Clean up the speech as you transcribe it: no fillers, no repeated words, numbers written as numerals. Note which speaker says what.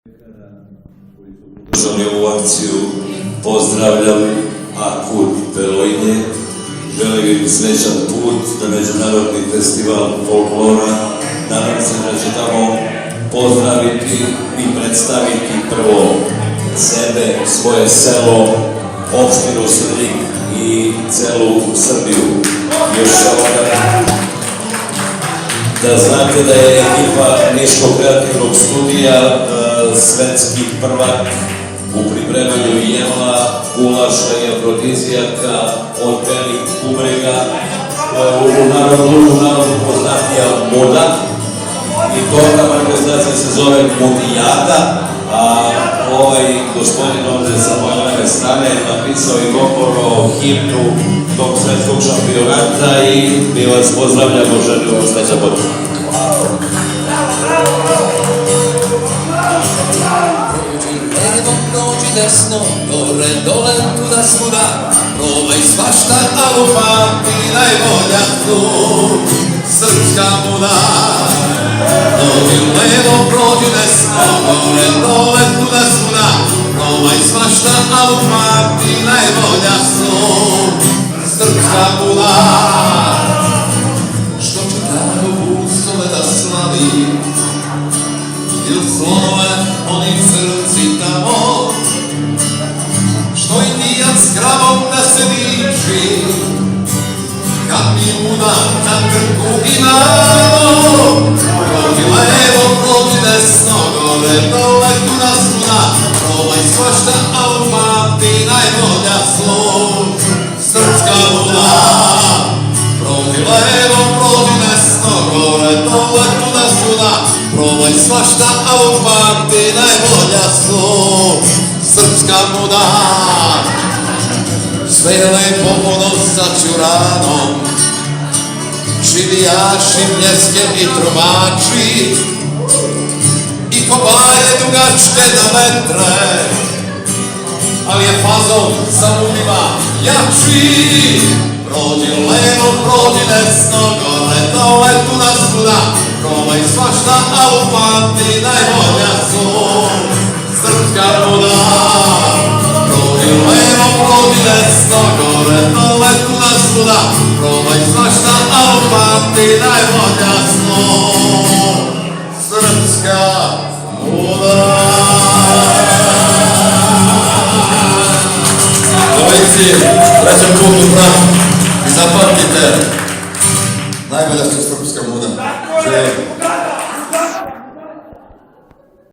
Speaker 1: Podržali ovu akciju, pozdravljam Akut Belojnje, želim im srećan put na Međunarodni festival folklora. Nadam se da će tamo pozdraviti i predstaviti prvo sebe, svoje selo, opštinu Svrljig i celu Srbiju. Još samo da znate da je ekipa Niškog kreativnog studija svetski prvak u pripremanju jela, gulaša i afrodizijaka od belih kubrega, u narodu poznatija muda, i torta manifestacija se zove Mudijada, a ovaj gospodin ovde sa moje leve strane je napisao i komponovao himnu tog svetskog šampionata i mi vas pozdravljamo, želimo vam srećan put.
Speaker 2: Desno, gore, dole, tuda, svuda, probaj svašta, ali pamti najbolja tu, srpska muda. Prođi levo, prođi desno, gore, dole, tuda, svuda, probaj svašta, ali pamti najbolja su, srpska muda. Što će tako busove da slavi, il slonove onih srci tamo, što indijac s kravom da se diči, kad mi muda na krku imamo. Prođi levo, prođi desno, gore, dole, tuda, svuda, probaj svašta, ali pamti najbolja su, srpska muda. Prođi levo, prođi desno, gore, dole, tuda, svuda, probaj svašta, ali pamti najbolja su, srpska muda. Sve je lepo ono sa ćuranom, čivijaši, mljeske i trubači, i kobaje dugačke na metre, ali je fazon sa mudima jači. Prođi levo, prođi desno, gore, dole, tuda, svuda, probaj svašta, ali pamti najbolja su, srpska muda. Prođi levo, prođi desno, gore, dole, tuda, svuda, probaj svašta, ali pamti najbolja su, srpska muda. Dovici, srećan put u brak i zapamtite,